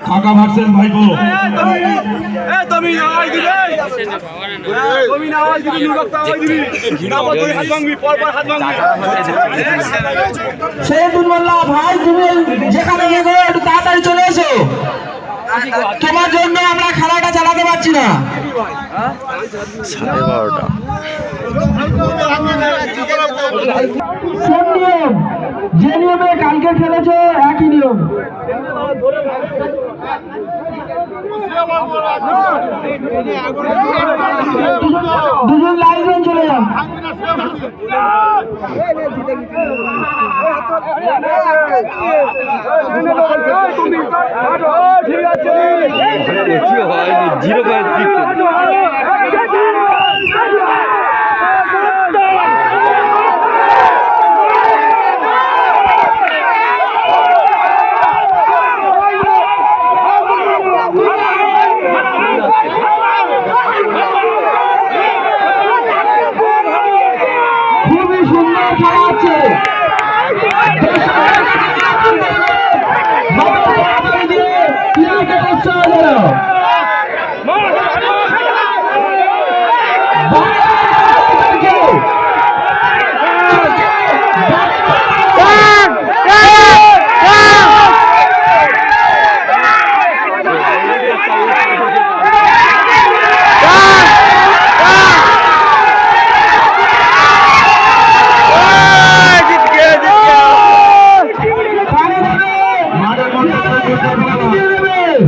কাকা ভার্সেস ভাইপো। শহীদুল মোল্লা ভাই, তুমি যেখানে গেছো একটু তাড়াতাড়ি চলে এসো, তোমার জন্য আমরা খেলাটা চালাতে পারছি না। 12:30। সেম নিয়ম, যে নিয়মে কালকে খেলেছে একই নিয়ম। দুজন লাইন চলে যান। ঠিক আছে, 0.6। খুবই সুন্দর খেলা আছে।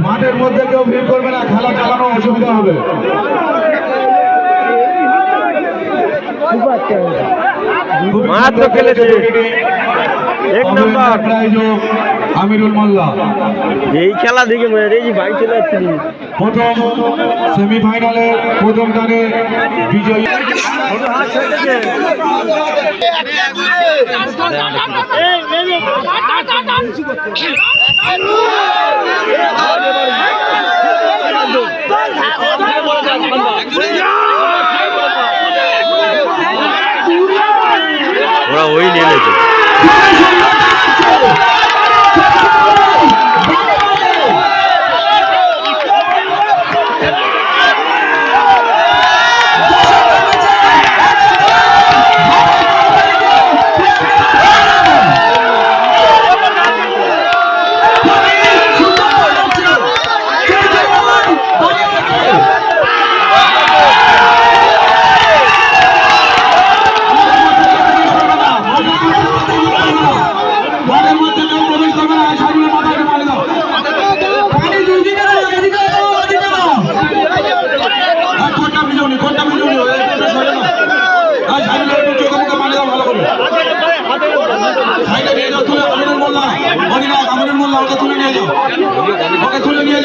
মাঠের মধ্যে কেউ ভিড় করবে না, খেলা চালানো অসুবিধা হবে। মাত্র খেলেছে এক নাম্বার আমিরুল মোল্লা। এই খেলা দেখে এই বাইক চলে যাচ্ছে। প্রথম সেমিফাইনালে প্রথম টানে বিজয়ী। ওরা ওই নেমেছে।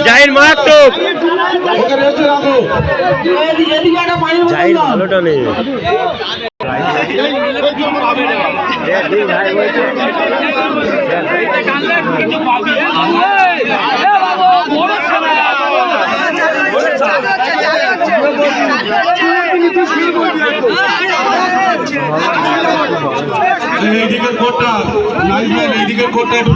জাহির মারাত্মক, জাহির ভালোটা নেই। এইদিকের কোটটা লাইভম্যান, এইদিকের কোটটা একটু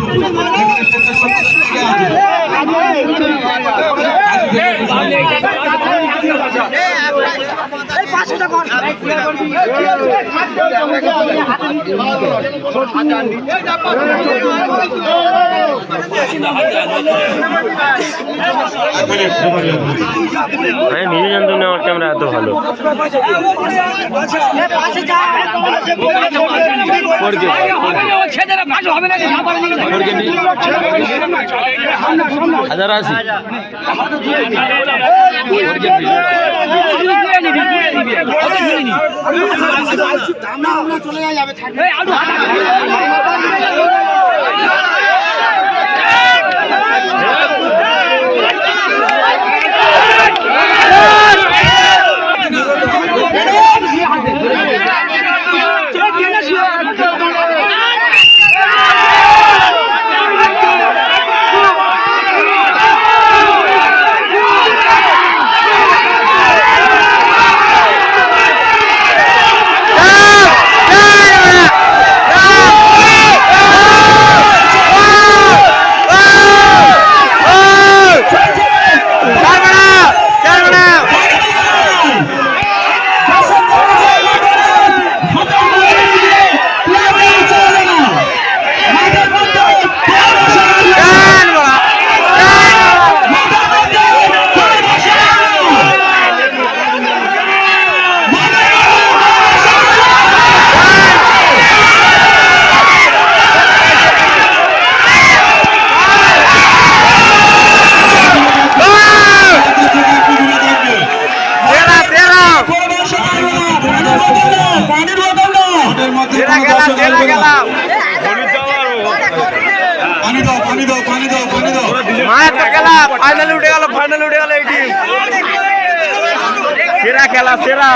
আমি নিজে জানতাম না আমার ক্যামেরা এত ভালো। হাজার আশি চলে যাবে। খেলা ফাইনালে উঠে গেল এই টিম সেরা খেলা সেরা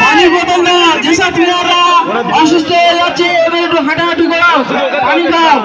পানি বোতল না, যেসব প্লেয়াররা অসুস্থ হয়ে যাচ্ছে এবার একটু হাঁটাহাঁটি করো, পানি দাও।